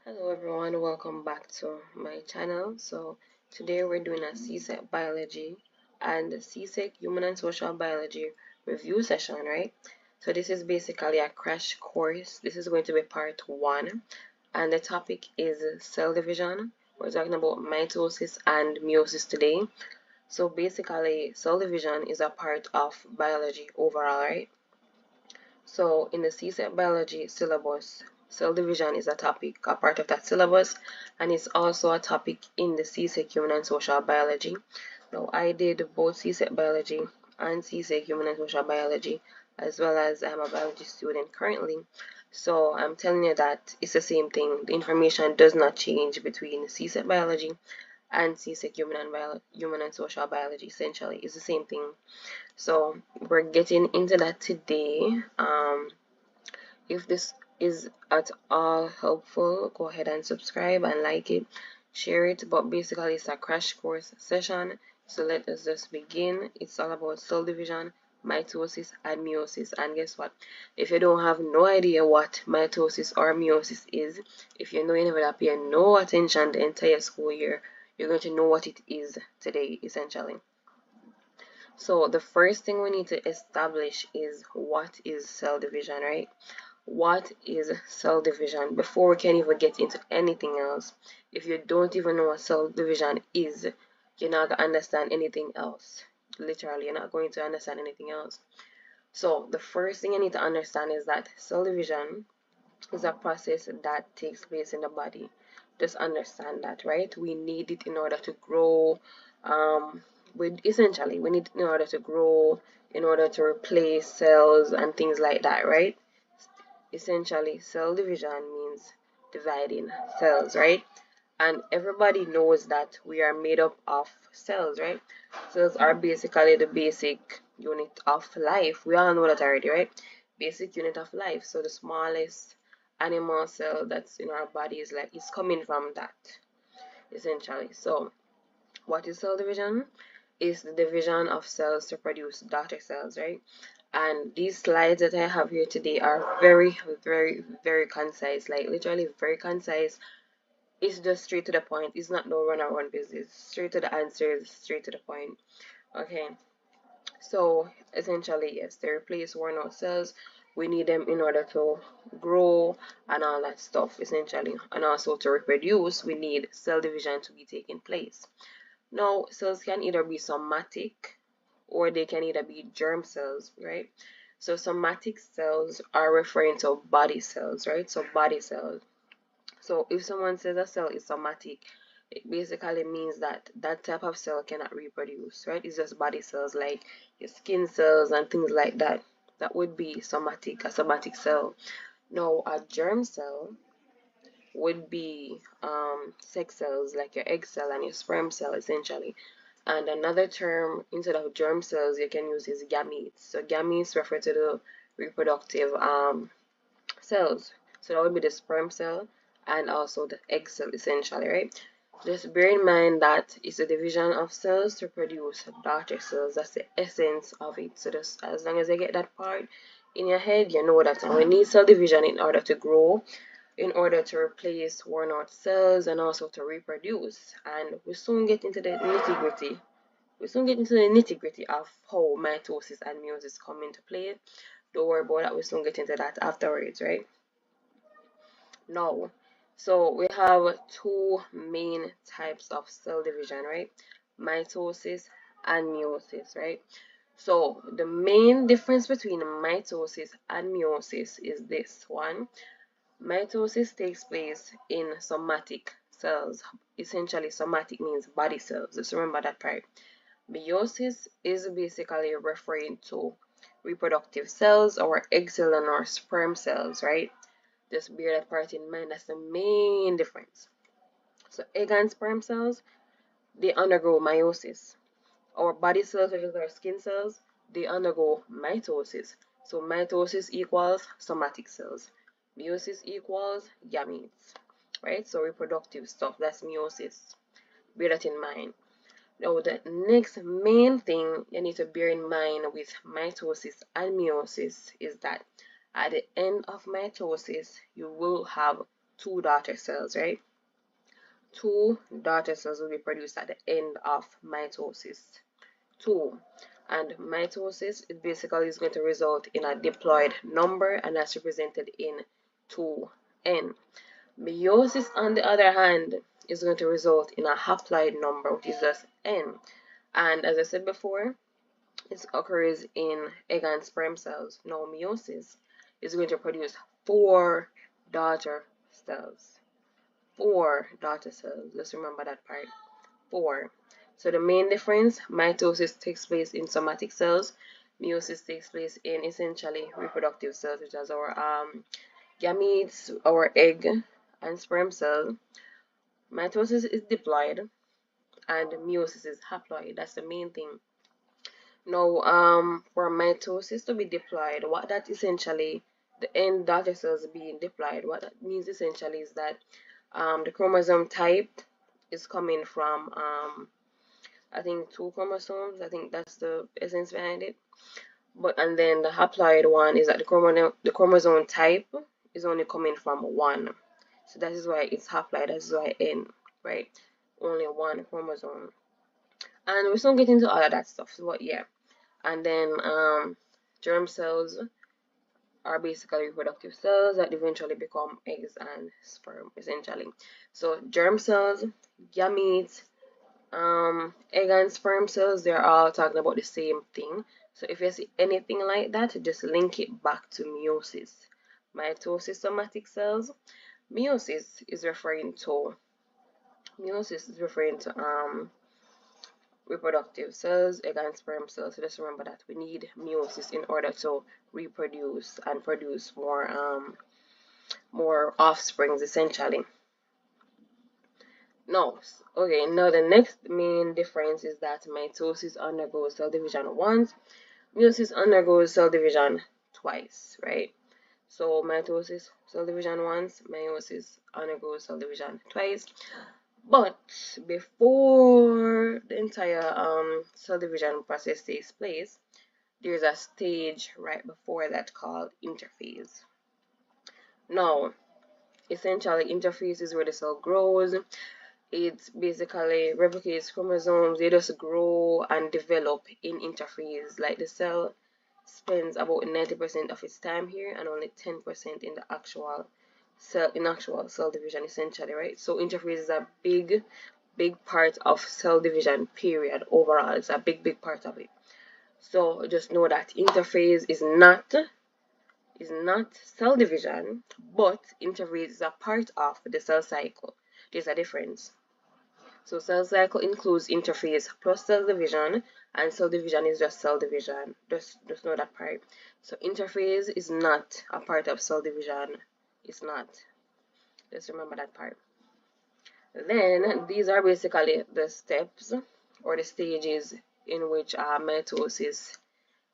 Hello everyone, welcome back to my channel. So today we're doing a CSEC biology and CSEC human and social biology review session, right? So this is basically a crash course. This is going to be part 1 and the topic is cell division. We're talking about mitosis and meiosis today. So basically cell division is a part of biology overall, right? So in the CSEC biology syllabus, cell division is a topic, a part of that syllabus, and it's also a topic in the CSEC human and social biology. Now I did both CSEC biology and CSEC human and social biology, as well as I'm a biology student currently. So I'm telling you that it's the same thing. The information does not change between CSEC biology and CSEC human and social biology. Essentially, it's the same thing. So we're getting into that today. If this is at all helpful, go ahead and subscribe and like it, share it. But basically, it's a crash course session. So let us just begin. It's all about cell division, mitosis, and meiosis. And guess what? If you don't have no idea what mitosis or meiosis is, if you know you never pay no attention the entire school year, you're going to know what it is today, essentially. So the first thing we need to establish is what is cell division, right? What is cell division before we can even get into anything else? If you don't even know what cell division is, you're not going to understand anything else. Literally, you're not going to understand anything else. So the first thing you need to understand is that cell division is a process that takes place in the body. Just understand that, right? We need it in order to grow. Essentially we need it in order to grow, in order to replace cells and things like that, right? Essentially, cell division means dividing cells, right? And everybody knows that we are made up of cells, right? Cells are basically the basic unit of life. We all know that already, right? Basic unit of life. So the smallest animal cell that's in our body is coming from that, essentially. So what is cell division? Is the division of cells to produce daughter cells, right? And these slides that I have here today are very, very, very concise, like literally very concise. It's just straight to the point. It's not no run around business. Straight to the answers, straight to the point. Okay, so essentially, yes, they replace worn out cells. We need them in order to grow and all that stuff, essentially. And also to reproduce, we need cell division to be taking place. Now, cells can either be somatic or they can either be germ cells, right? So somatic cells are referring to body cells, right? So body cells. So if someone says a cell is somatic, it basically means that that type of cell cannot reproduce, right? It's just body cells like your skin cells and things like that. That would be somatic, a somatic cell. Now, a germ cell would be sex cells like your egg cell and your sperm cell, essentially. And another term instead of germ cells you can use is gametes. So gametes refer to the reproductive cells. So that would be the sperm cell and also the egg cell, essentially, right? Just bear in mind that it's a division of cells to produce daughter cells. That's the essence of it. So just as long as you get that part in your head, you know that we need cell division in order to grow, in order to replace worn out cells, and also to reproduce. And we soon get into the nitty-gritty. We soon get into the nitty-gritty of how mitosis and meiosis come into play. Don't worry about that, we soon get into that afterwards, right? Now, so we have two main types of cell division, right? Mitosis and meiosis, right? So the main difference between mitosis and meiosis is this one. Mitosis takes place in somatic cells. Essentially, somatic means body cells. Just remember that part. Meiosis is basically referring to reproductive cells, or egg cell and our sperm cells, right? Just bear that part in mind. That's the main difference. So egg and sperm cells, they undergo meiosis. Our body cells, which is our skin cells, they undergo mitosis. So mitosis equals somatic cells. Meiosis equals gametes, right? So reproductive stuff, that's meiosis. Bear that in mind. Now, the next main thing you need to bear in mind with mitosis and meiosis is that at the end of mitosis, you will have two daughter cells, right? Two daughter cells will be produced at the end of mitosis. Two. And mitosis, it basically is going to result in a diploid number, and that's represented in 2n. Meiosis, on the other hand, is going to result in a haploid number, which is just n. And as I said before, this occurs in egg and sperm cells. Now, meiosis is going to produce four daughter cells. Four daughter cells. Let's remember that part. Four. So the main difference, mitosis takes place in somatic cells. Meiosis takes place in essentially reproductive cells, which is our gametes, our egg and sperm cell. Mitosis is diploid and meiosis is haploid. That's the main thing. Now, for mitosis to be diploid, what that essentially, the end daughter cells being diploid, what that means essentially is that the chromosome type is coming from I think 2 chromosomes. I think that's the essence behind it. And then the haploid one is that the chromosome type is only coming from 1. So that is why it's haploid. That is why N, right? Only 1 chromosome. And we still get into all of that stuff. But yeah. And then germ cells are basically reproductive cells that eventually become eggs and sperm, essentially. So germ cells, gametes, egg and sperm cells, they're all talking about the same thing. So if you see anything like that, just link it back to meiosis. Mitosis, somatic cells. Meiosis is referring to reproductive cells, egg and sperm cells. So just remember that we need meiosis in order to reproduce and produce more offsprings, essentially. Now the next main difference is that mitosis undergoes cell division once, meiosis undergoes cell division twice, right? So mitosis, cell division once, meiosis undergoes cell division twice. But before the entire cell division process takes place, there's a stage right before that called interphase. Now, essentially, interphase is where the cell grows. It basically replicates chromosomes. They just grow and develop in interphase. Like the cell spends about 90% of its time here and only 10% in the actual cell division, essentially, right? So interphase is a big part of cell division, period. Overall, it's a big part of it. So just know that interphase is not cell division, but interphase is a part of the cell cycle. There's a difference. So cell cycle includes interphase plus cell division, and cell division is just cell division. Just know that part. So interphase is not a part of cell division. It's not. Just remember that part. Then these are basically the steps or the stages in which mitosis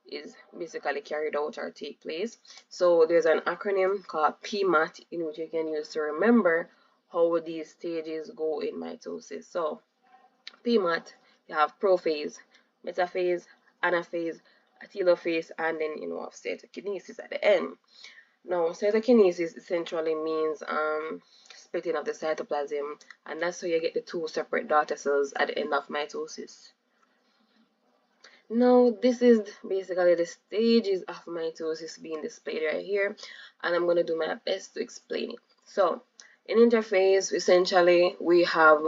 is basically carried out or take place. So there's an acronym called PMAT in which you can use to remember how these stages go in mitosis. So PMAT, you have prophase, metaphase, anaphase, telophase, and then cytokinesis at the end. Now, cytokinesis essentially means splitting of the cytoplasm, and that's how you get the 2 separate daughter cells at the end of mitosis. Now, this is basically the stages of mitosis being displayed right here, and I'm going to do my best to explain it. So, in interphase, essentially, we have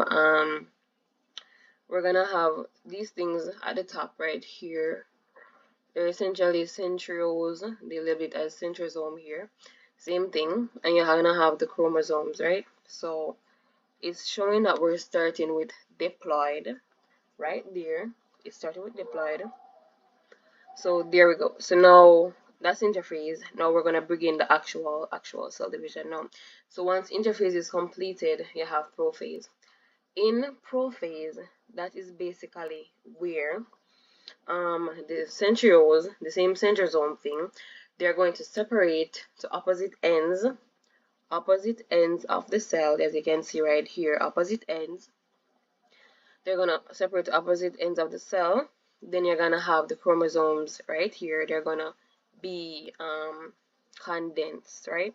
we're gonna have these things at the top right here. They're essentially centrioles. They label it as centrosome here. Same thing, and you're gonna have the chromosomes, right? So it's showing that we're starting with diploid right there. It's starting with diploid. So there we go. So now that's interphase. Now we're gonna bring in the actual cell division now. So once interphase is completed, you have prophase. In prophase, that is basically where the centrioles, the same centrosome thing, they're going to separate to opposite ends of the cell, as you can see right here, opposite ends. They're gonna separate to opposite ends of the cell. Then you're gonna have the chromosomes right here. They're gonna be condensed, right?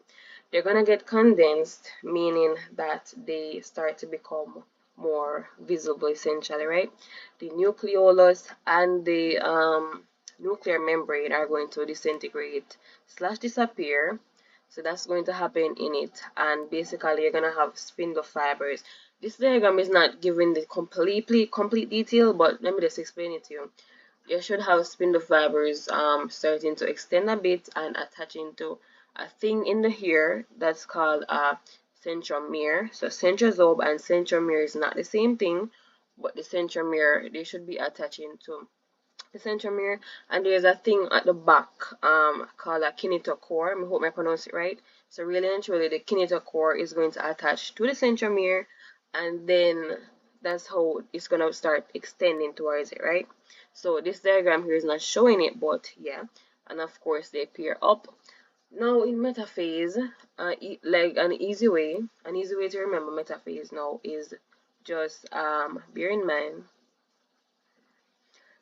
they're gonna get condensed, meaning that they start to become more visible, essentially, right? The nucleolus and the nuclear membrane are going to disintegrate slash disappear. So that's going to happen in it, and basically you're gonna have spindle fibers. This diagram is not giving the complete detail, but let me just explain it to you. You should have spindle fibers starting to extend a bit and attaching to a thing in the hair that's called a centromere. So centrosome and centromere is not the same thing, but the centromere, they should be attaching to the centromere. And there's a thing at the back called a kinetochore. I hope I pronounce it right. So really and truly, the kinetochore is going to attach to the centromere, and then that's how it's going to start extending towards it, right? So this diagram here is not showing it, but yeah. And of course, they pair up. Now in metaphase, like an easy way to remember metaphase now is just bear in mind.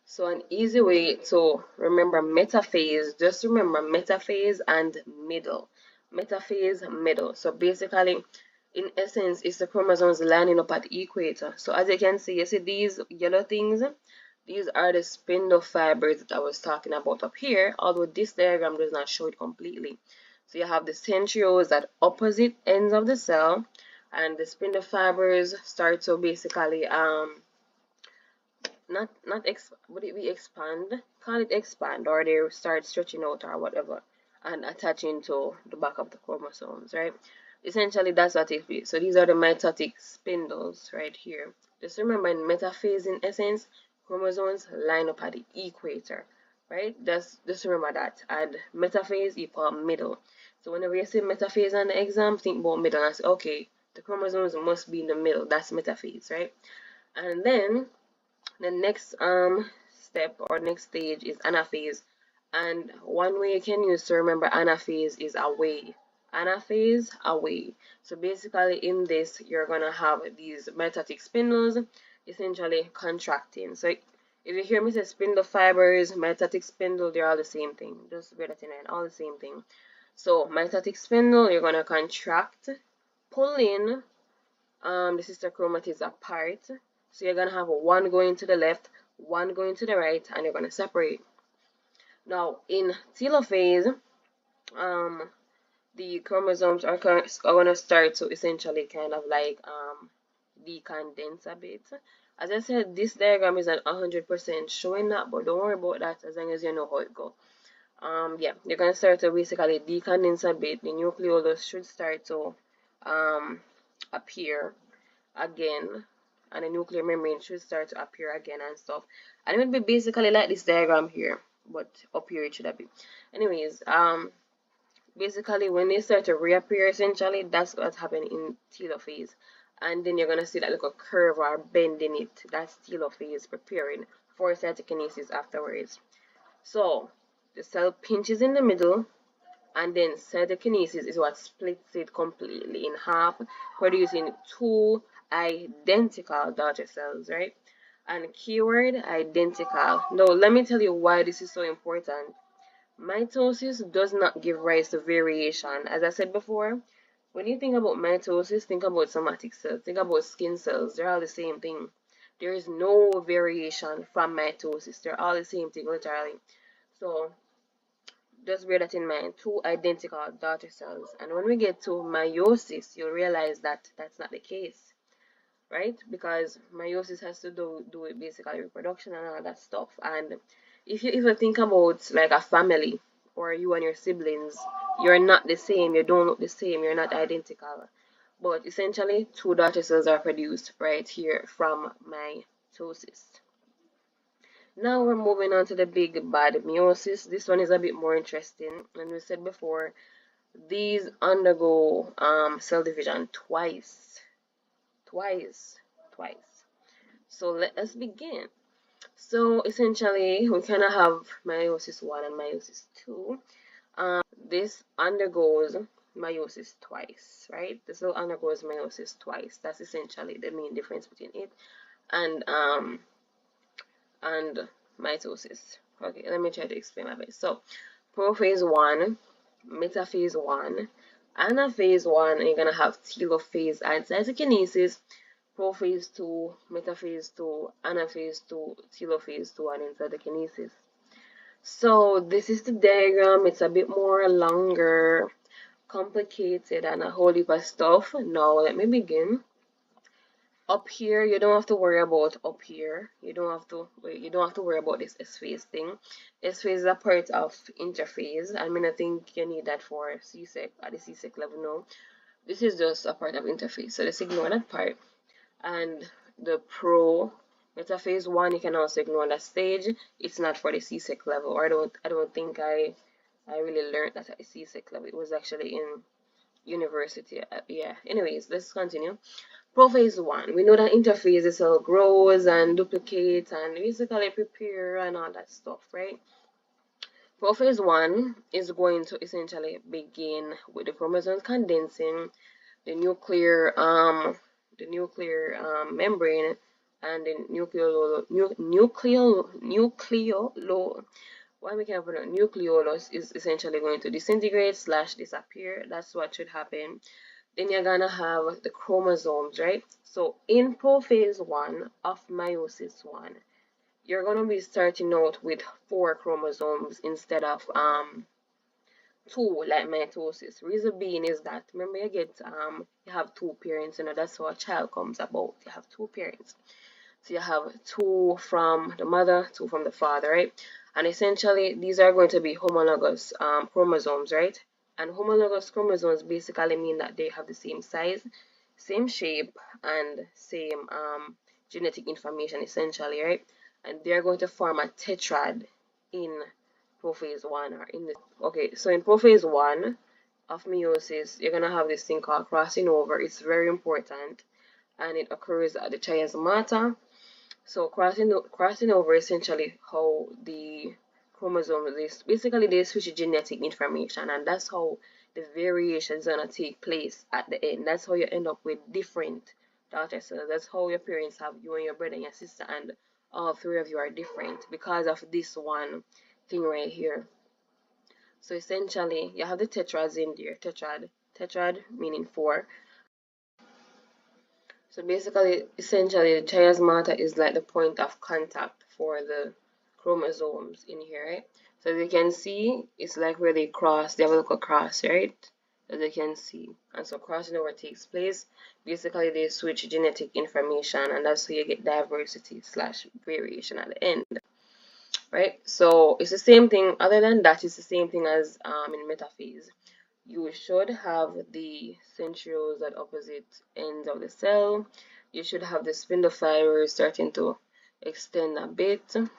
So an easy way to remember metaphase, just remember metaphase and middle. Metaphase, middle. So basically, in essence, it's the chromosomes lining up at the equator. So as you can see, you see these yellow things? These are the spindle fibers that I was talking about up here, although this diagram does not show it completely. So you have the centrioles at opposite ends of the cell, and the spindle fibers start to basically would it be expand? Call it expand, or they start stretching out or whatever and attaching to the back of the chromosomes, right? Essentially, that's what it is. So these are the mitotic spindles right here. Just remember, in metaphase, in essence, chromosomes line up at the equator, right? Just remember that. And metaphase equal middle. So whenever you say metaphase on the exam, think about middle and say, okay, the chromosomes must be in the middle. That's metaphase, right? And then the next step or next stage is anaphase, and one way you can use to remember anaphase is away. Anaphase, away. So basically in this you're gonna have these mitotic spindles essentially contracting. So if you hear me say spindle fibers, mitotic spindle, they're all the same thing. Just bear that in mind, all the same thing. So mitotic spindle, you're gonna contract, pull in the sister chromatids apart. So you're going to have one going to the left, one going to the right, and you're going to separate. Now, in telophase, the chromosomes are going to start to essentially kind of like decondense a bit. As I said, this diagram isn't 100% showing that, but don't worry about that as long as you know how it goes. Yeah, you're going to start to basically decondense a bit. The nucleolus should start to appear again, and the nuclear membrane should start to appear again and stuff, and it would be basically like this diagram here, but up here it should have been. Anyways, basically when they start to reappear, essentially that's what's happening in telophase, and then you're gonna see that little curve or bend in it. That's telophase preparing for cytokinesis afterwards. So the cell pinches in the middle, and then cytokinesis is what splits it completely in half, producing two identical daughter cells, right? And keyword identical. Now let me tell you why this is so important. Mitosis does not give rise to variation. As I said before, when you think about mitosis, think about somatic cells, think about skin cells. They're all the same thing. There is no variation from mitosis. They're all the same thing, literally. So just bear that in mind. Two identical daughter cells. And when we get to meiosis, you'll realize that that's not the case, right? Because meiosis has to do with basically reproduction and all that stuff. And if you even think about like a family, or you and your siblings, you're not the same, you don't look the same, you're not identical. But essentially, two daughter cells are produced right here from mitosis. Now we're moving on to the big bad meiosis. This one is a bit more interesting. And we said before, these undergo cell division twice. So let us begin. So essentially, we kind of have meiosis 1 and meiosis 2. This undergoes meiosis twice, right? The cell undergoes meiosis twice. That's essentially the main difference between it and mitosis. Okay, let me try to explain my best. So prophase 1, metaphase 1, Anaphase 1, and you're gonna have telophase and cytokinesis, prophase 2, metaphase 2, anaphase 2, telophase 2, and then cytokinesis. So this is the diagram. It's a bit more longer, complicated, and a whole heap of stuff. Now let me begin. Up here, you don't have to worry about up here. You don't have to worry about this S phase thing. S phase is a part of interphase. I mean, I think you need that for CSEC at the CSEC level now. This is just a part of interphase, so let's ignore that part. And the pro metaphase 1, you can also ignore that stage. It's not for the CSEC level, or I don't think I really learned that at the CSEC level. It was actually in university. Yeah. Anyways, let's continue. Prophase 1, we know that interphase the cell grows and duplicates and basically prepare and all that stuff, right? Prophase 1 is going to essentially begin with the chromosomes condensing, the nuclear membrane, and the nucleolus is essentially going to disintegrate / disappear. That's what should happen. Then you're gonna have the chromosomes, right? So in prophase 1 of meiosis 1, you're gonna be starting out with 4 chromosomes instead of 2 like mitosis. Reason being is that remember you have 2 parents, that's how a child comes about. You have 2 parents. So you have 2 from the mother, 2 from the father, right? And essentially these are going to be homologous chromosomes, right? And homologous chromosomes basically mean that they have the same size, same shape, and same genetic information essentially, right? And they're going to form a tetrad in prophase 1 or in the okay, so in prophase 1 of meiosis, you're gonna have this thing called crossing over. It's very important, and it occurs at the chiasmata. So crossing over essentially how the chromosomes basically they switch genetic information, and that's how the variation is gonna take place at the end. That's how you end up with different daughter cells. That's how your parents have you and your brother and your sister, and all 3 of you are different because of this one thing right here. So essentially you have the tetrads in there. Tetrad meaning 4. So basically, essentially, the chiasmata is like the point of contact for the chromosomes in here, right? So as you can see, it's like where they cross, they have a little cross, right? As you can see. And so crossing over takes place. Basically, they switch genetic information, and that's how you get diversity / variation at the end, right? So it's the same thing. Other than that, it's the same thing as in metaphase. You should have the centrioles at opposite ends of the cell. You should have the spindle fibers starting to extend a bit and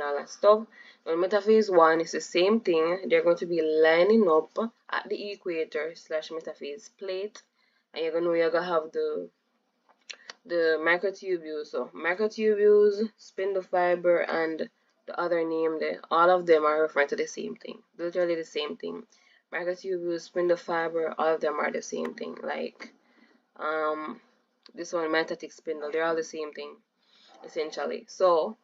all that stuff. When metaphase 1 is the same thing. They're going to be lining up at the equator / metaphase plate, and you're gonna have the microtubules. So microtubules, spindle fiber, and the other name there, all of them are referring to the same thing. Literally the same thing. Microtubules, spindle fiber, all of them are the same thing. Like this one, metatic spindle, they're all the same thing essentially. So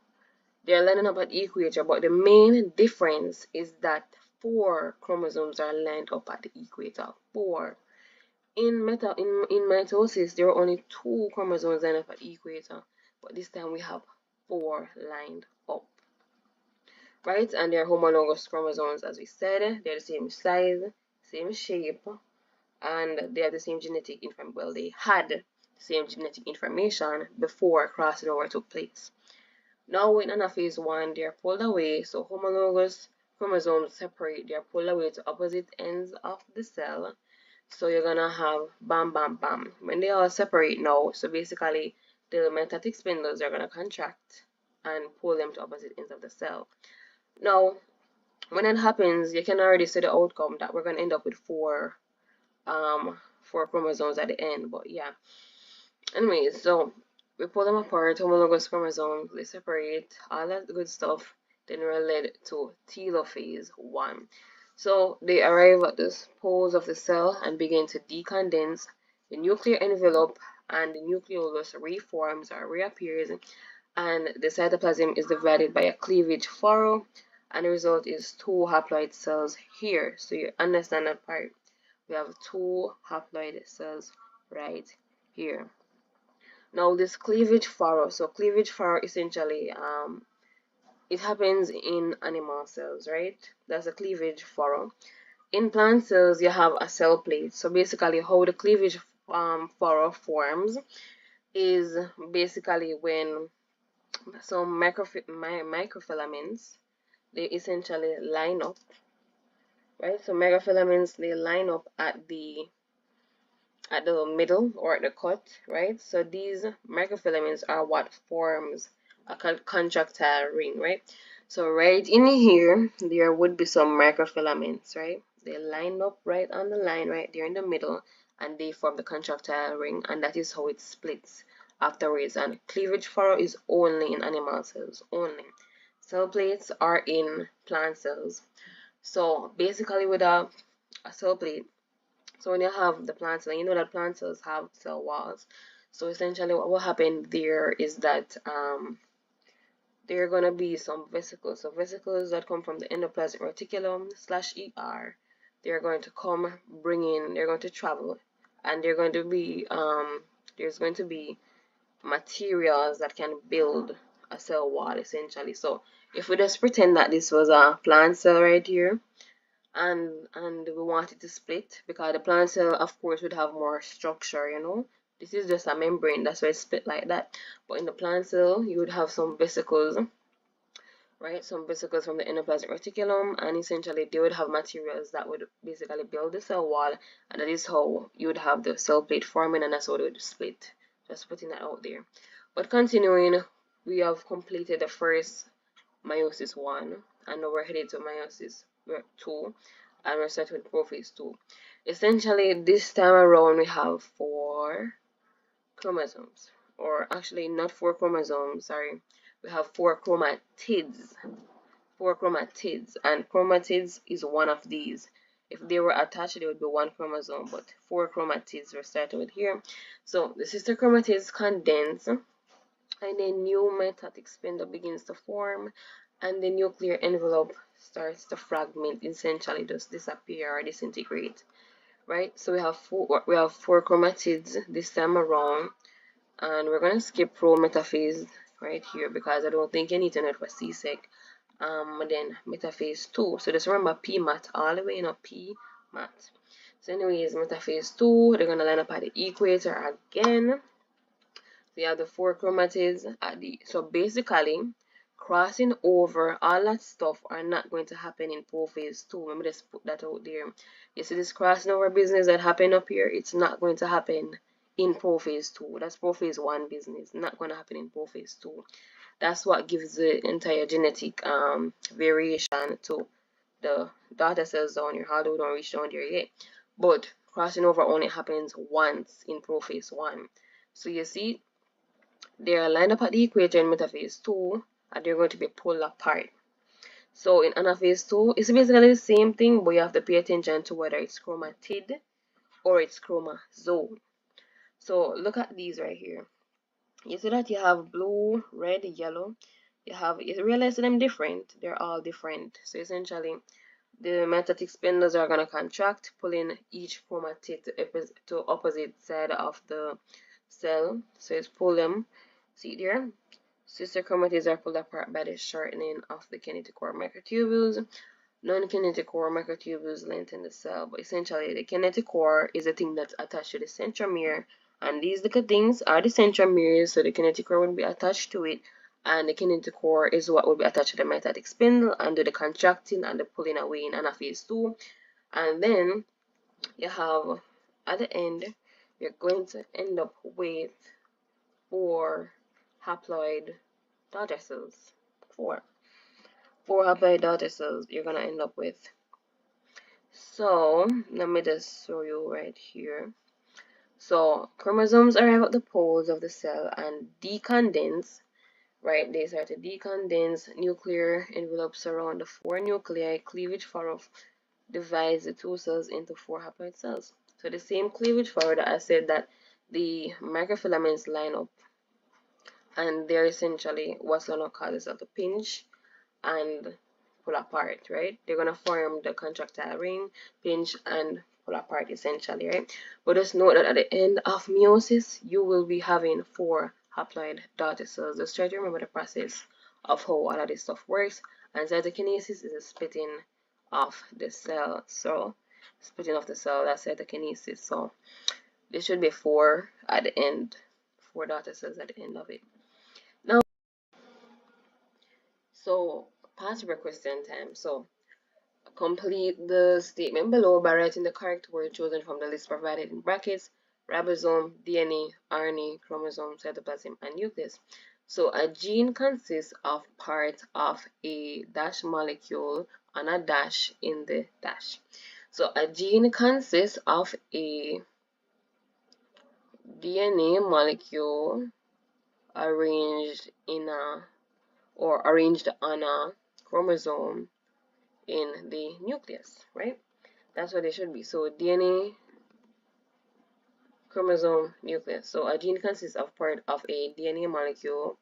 they're lining up at equator, but the main difference is that 4 chromosomes are lined up at the equator. 4. In mitosis, there are only 2 chromosomes lined up at equator, but this time we have 4 lined up, right? And they're homologous chromosomes, as we said. They're the same size, same shape, and they have the same genetic information. Well, they had the same genetic information before crossing over took place. Now in anaphase 1, they are pulled away, so homologous chromosomes separate. They are pulled away to opposite ends of the cell. So you're gonna have bam, bam, bam. When they all separate now, so basically the metatic spindles are gonna contract and pull them to opposite ends of the cell. Now, when that happens, you can already see the outcome that we're gonna end up with 4 chromosomes at the end. But yeah. Anyways, so we pull them apart, homologous chromosomes, they separate, all that good stuff. Then we're led to telophase 1. So they arrive at the poles of the cell and begin to decondense. The nuclear envelope and the nucleolus reforms or reappears, and the cytoplasm is divided by a cleavage furrow, and the result is 2 haploid cells here. So you understand that part. we have 2 haploid cells right here. Now this cleavage furrow, so cleavage furrow essentially it happens in animal cells, right? That's a cleavage furrow. In plant cells, you have a cell plate. So basically, how the cleavage furrow forms is basically when some microfilaments, they essentially line up, right? So microfilaments, they line up at the middle or at the cut, right? So these microfilaments are what forms a contractile ring, right? So right in here, there would be some microfilaments, right? They line up right on the line right there in the middle, and they form the contractile ring, and that is how it splits afterwards. And cleavage furrow is only in animal cells, only. Cell plates are in plant cells. So basically with a cell plate, so when you have the plant cell, you know that plant cells have cell walls. So essentially what will happen there is that there are going to be some vesicles. So vesicles that come from the endoplasmic reticulum / ER, they're going to come, they're going to travel, and they're going to be, there's going to be materials that can build a cell wall essentially. So if we just pretend that this was a plant cell right here, and we want it to split, because the plant cell of course would have more structure, you know. This is just a membrane, that's why it's split like that. But in the plant cell you would have some vesicles, right? Some vesicles from the endoplasmic reticulum, and essentially they would have materials that would basically build the cell wall, and that is how you would have the cell plate forming, and that's how it would split. Just putting that out there. But continuing, we have completed the first meiosis 1, and now we're headed to meiosis 2, and we're starting with prophase 2. Essentially, this time around we have 4 chromosomes, or actually not 4 chromosomes, sorry, we have 4 chromatids. 4 chromatids, and chromatids is one of these. If they were attached, they would be 1 chromosome, but 4 chromatids we're starting with here. So the sister chromatids condense, and a new metatic spindle begins to form, and the nuclear envelope starts to fragment, essentially just disappear or disintegrate, right? So we have 4 chromatids this time around, and we're going to skip pro metaphase right here because I don't think you need to know it for CSEC. Then metaphase 2, so just remember P mat all the way, you know, P mat. So anyways, metaphase 2, they're going to line up at the equator again. So you have the 4 chromatids at the, so basically crossing over, all that stuff are not going to happen in prophase 2. Let me just put that out there. You see this crossing over business that happened up here, it's not going to happen in prophase 2. That's prophase 1 business, not going to happen in prophase 2. That's what gives the entire genetic variation to the daughter cells down here, although we don't reach down there yet. But crossing over only happens once in prophase 1. So you see, they are lined up at the equator in metaphase 2, and they're going to be pulled apart. So in anaphase 2, it's basically the same thing, but you have to pay attention to whether it's chromatid or it's chromosome. So look at these right here. You see that you have blue, red, yellow. You realize them different. They're all different. So essentially, the metatic spindles are going to contract, pulling each chromatid to opposite side of the cell. So it's pull them. See there? Sister chromatids are pulled apart by the shortening of the kinetochore microtubules. Non-kinetochore microtubules lengthen the cell, but essentially the kinetochore is a thing that's attached to the centromere, and these little things are the centromeres, so the kinetochore will be attached to it, and the kinetochore is what will be attached to the metatic spindle and do the contracting and the pulling away in anaphase 2. And then you have at the end, you're going to end up with 4 haploid daughter cells. 4 haploid daughter cells you're gonna end up with. So let me just show you right here. So chromosomes arrive at the poles of the cell and decondense, right? They start to decondense. Nuclear envelopes around the 4 nuclei. Cleavage furrow divides the 2 cells into 4 haploid cells. So the same cleavage furrow that I said that the microfilaments line up, and they're essentially what's gonna cause the cell to pinch and pull apart, right? They're gonna form the contractile ring, pinch and pull apart essentially, right? But just note that at the end of meiosis, you will be having 4 haploid daughter cells. Just try to remember the process of how all of this stuff works. And cytokinesis is a splitting of the cell. So splitting of the cell, that's cytokinesis. So there should be 4 at the end, 4 daughter cells at the end of it. Now, so past question time. So complete the statement below by writing the correct word chosen from the list provided in brackets: ribosome, DNA, RNA, chromosome, cytoplasm, and nucleus. So a gene consists of part of a dash molecule on a dash in the dash. So a gene consists of a DNA molecule arranged in a or arranged on a chromosome in the nucleus, right? That's what it should be. So DNA, chromosome, nucleus. So a gene consists of part of a DNA molecule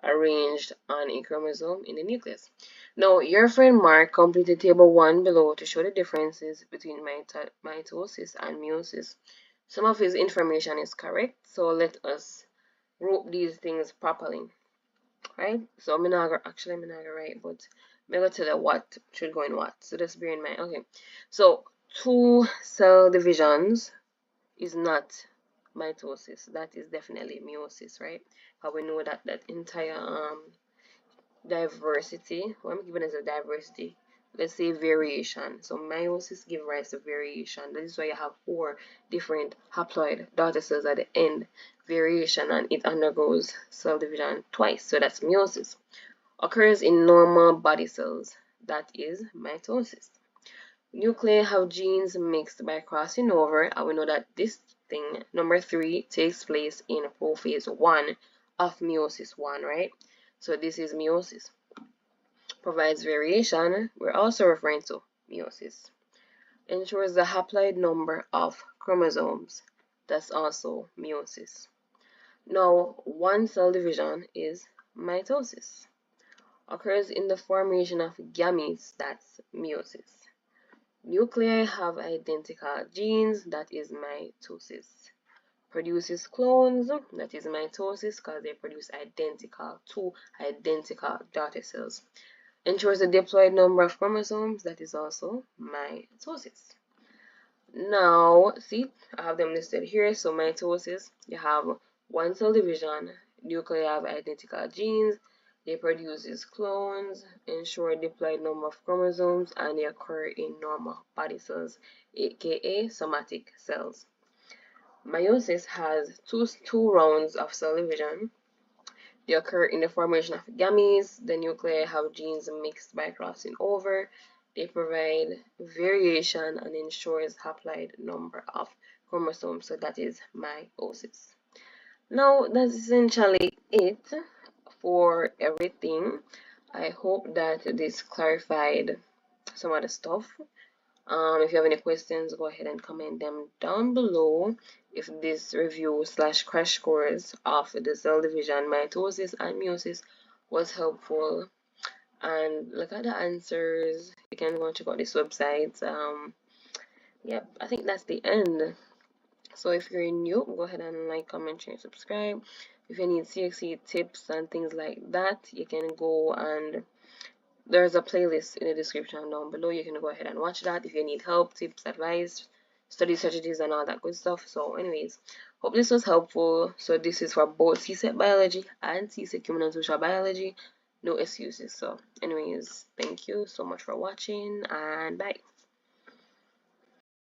arranged on a chromosome in the nucleus. Now, your friend Mark completed table 1 below to show the differences between mitosis and meiosis. Some of his information is correct, so let us group these things properly, right? So I'm not gonna write, but I'm gonna tell you what should go in what. So just bear in mind. Okay, so 2 cell divisions is not mitosis. That is definitely meiosis, right? How we know that that entire diversity, what I'm giving as a diversity, let's say variation. So meiosis give rise to variation. That is why you have 4 different haploid daughter cells at the end. Variation, and it undergoes cell division twice. So that's meiosis. Occurs in normal body cells. That is mitosis. Nuclei have genes mixed by crossing over, and we know that this thing, number 3, takes place in prophase 1 of meiosis 1, right? So this is meiosis. Provides variation, we're also referring to meiosis. Ensures the haploid number of chromosomes, that's also meiosis. Now, 1 cell division is mitosis. Occurs in the formation of gametes, that's meiosis. Nuclei have identical genes, that is mitosis. Produces clones, that is mitosis, because they produce two identical daughter cells. Ensures the diploid number of chromosomes, that is also mitosis. Now, see, I have them listed here. So mitosis, you have 1 cell division, nuclei have identical genes, they produce clones, ensure diploid number of chromosomes, and they occur in normal body cells, aka somatic cells. Meiosis has two rounds of cell division. They occur in the formation of gametes. The nuclei have genes mixed by crossing over. They provide variation and ensures haploid number of chromosomes. So that is meiosis. Now that's essentially it for everything. I hope that this clarified some of the stuff. If you have any questions, go ahead and comment them down below. If this review / crash course of the cell division, mitosis, and meiosis was helpful, and look at the answers, you can go and check out this website. Yep, I think that's the end. So if you're new, go ahead and like, comment, share, subscribe. If you need CSEC tips and things like that, you can go and there's a playlist in the description down below. You can go ahead and watch that if you need help, tips, advice, study strategies, and all that good stuff. So anyways, hope this was helpful. So this is for both CSEC biology and CSEC human and social biology. No excuses. So anyways, thank you so much for watching, and bye.